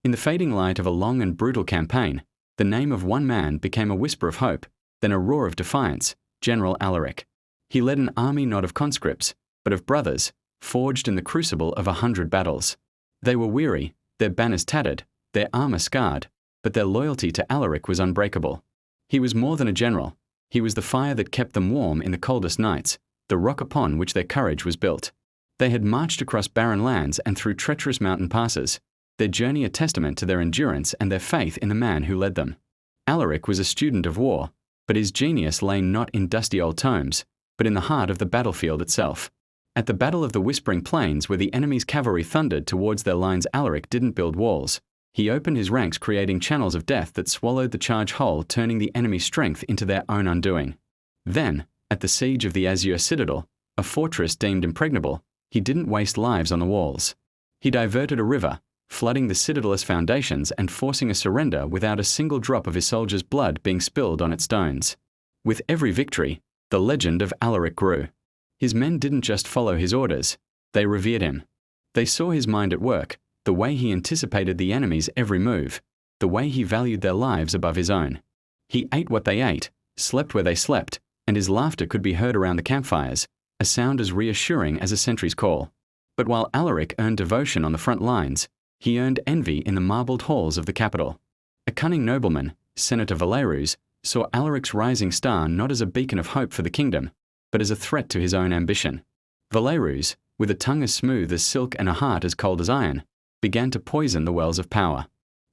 In the fading light of a long and brutal campaign, the name of one man became a whisper of hope, then a roar of defiance: General Alaric. He led an army not of conscripts, but of brothers, forged in the crucible of 100 battles. They were weary, their banners tattered, their armor scarred, but their loyalty to Alaric was unbreakable. He was more than a general. He was the fire that kept them warm in the coldest nights, the rock upon which their courage was built. They had marched across barren lands and through treacherous mountain passes, their journey a testament to their endurance and their faith in the man who led them. Alaric was a student of war, but his genius lay not in dusty old tomes, but in the heart of the battlefield itself. At the Battle of the Whispering Plains, where the enemy's cavalry thundered towards their lines, Alaric didn't build walls. He opened his ranks, creating channels of death that swallowed the charge whole, turning the enemy's strength into their own undoing. Then, at the siege of the Azure Citadel, a fortress deemed impregnable, he didn't waste lives on the walls. He diverted a river, flooding the citadel's foundations and forcing a surrender without a single drop of his soldiers' blood being spilled on its stones. With every victory, the legend of Alaric grew. His men didn't just follow his orders, they revered him. They saw his mind at work, the way he anticipated the enemy's every move, the way he valued their lives above his own. He ate what they ate, slept where they slept, and his laughter could be heard around the campfires, a sound as reassuring as a sentry's call. But while Alaric earned devotion on the front lines, he earned envy in the marbled halls of the capital. A cunning nobleman, Senator Valerius, saw Alaric's rising star not as a beacon of hope for the kingdom, but as a threat to his own ambition. Valerius, with a tongue as smooth as silk and a heart as cold as iron, began to poison the wells of power.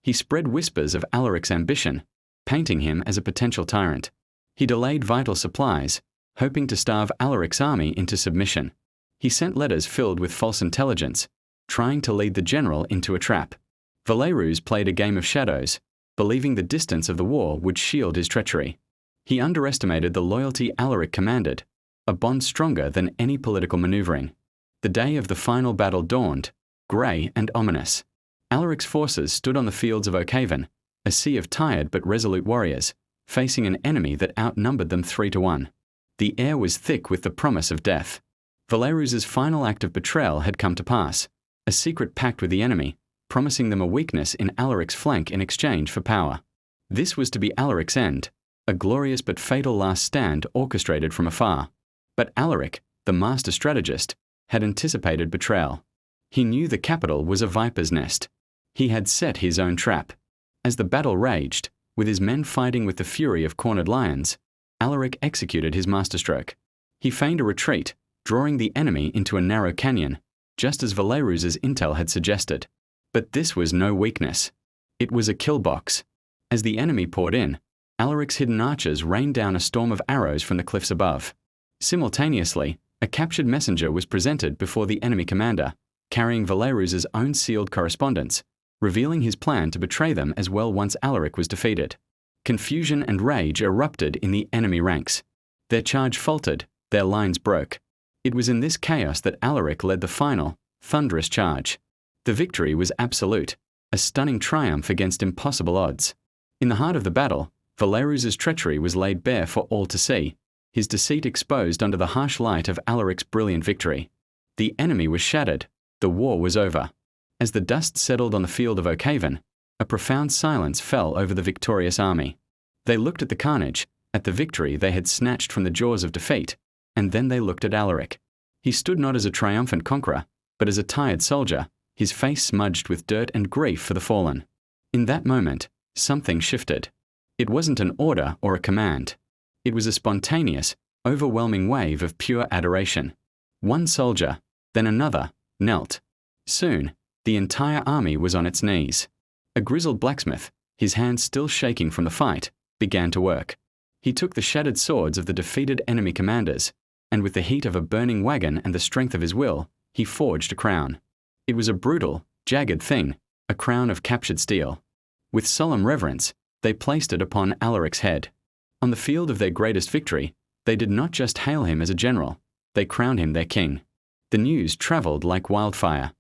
He spread whispers of Alaric's ambition, painting him as a potential tyrant. He delayed vital supplies, hoping to starve Alaric's army into submission. He sent letters filled with false intelligence, trying to lead the general into a trap. Valerius played a game of shadows, believing the distance of the war would shield his treachery. He underestimated the loyalty Alaric commanded, a bond stronger than any political maneuvering. The day of the final battle dawned, grey and ominous. Alaric's forces stood on the fields of Oakhaven, a sea of tired but resolute warriors, facing an enemy that outnumbered them 3-1. The air was thick with the promise of death. Valerius's final act of betrayal had come to pass, a secret pact with the enemy, promising them a weakness in Alaric's flank in exchange for power. This was to be Alaric's end, a glorious but fatal last stand orchestrated from afar. But Alaric, the master strategist, had anticipated betrayal. He knew the capital was a viper's nest. He had set his own trap. As the battle raged, with his men fighting with the fury of cornered lions, Alaric executed his masterstroke. He feigned a retreat, drawing the enemy into a narrow canyon, just as Valerius's intel had suggested. But this was no weakness. It was a kill box. As the enemy poured in, Alaric's hidden archers rained down a storm of arrows from the cliffs above. Simultaneously, a captured messenger was presented before the enemy commander, carrying Valerius's own sealed correspondence, revealing his plan to betray them as well once Alaric was defeated. Confusion and rage erupted in the enemy ranks. Their charge faltered, their lines broke. It was in this chaos that Alaric led the final, thunderous charge. The victory was absolute, a stunning triumph against impossible odds. In the heart of the battle, Valerius's treachery was laid bare for all to see, his deceit exposed under the harsh light of Alaric's brilliant victory. The enemy was shattered, the war was over. As the dust settled on the field of Oakhaven, a profound silence fell over the victorious army. They looked at the carnage, at the victory they had snatched from the jaws of defeat, and then they looked at Alaric. He stood not as a triumphant conqueror, but as a tired soldier, his face smudged with dirt and grief for the fallen. In that moment, something shifted. It wasn't an order or a command. It was a spontaneous, overwhelming wave of pure adoration. One soldier, then another, knelt. Soon, the entire army was on its knees. A grizzled blacksmith, his hands still shaking from the fight, began to work. He took the shattered swords of the defeated enemy commanders, and with the heat of a burning wagon and the strength of his will, he forged a crown. It was a brutal, jagged thing, a crown of captured steel. With solemn reverence, they placed it upon Alaric's head. On the field of their greatest victory, they did not just hail him as a general, they crowned him their king. The news travelled like wildfire.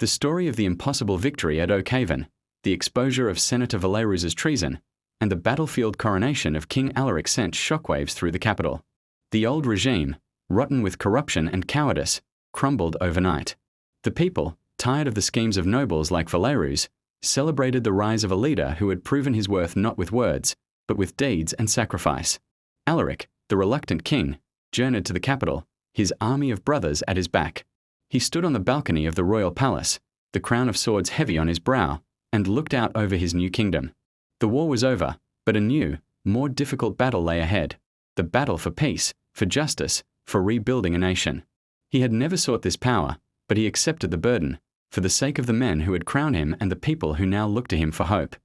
The story of the impossible victory at Oakhaven, the exposure of Senator Valerius's treason, and the battlefield coronation of King Alaric sent shockwaves through the capital. The old regime, rotten with corruption and cowardice, crumbled overnight. The people, tired of the schemes of nobles like Valerius, celebrated the rise of a leader who had proven his worth not with words, but with deeds and sacrifice. Alaric, the reluctant king, journeyed to the capital, his army of brothers at his back. He stood on the balcony of the royal palace, the crown of swords heavy on his brow, and looked out over his new kingdom. The war was over, but a new, more difficult battle lay ahead. The battle for peace, for justice, for rebuilding a nation. He had never sought this power, but he accepted the burden, for the sake of the men who had crowned him and the people who now looked to him for hope.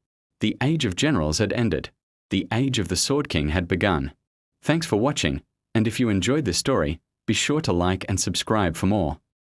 The age of generals had ended. The age of the Sword King had begun. Thanks for watching, and if you enjoyed this story, be sure to like and subscribe for more.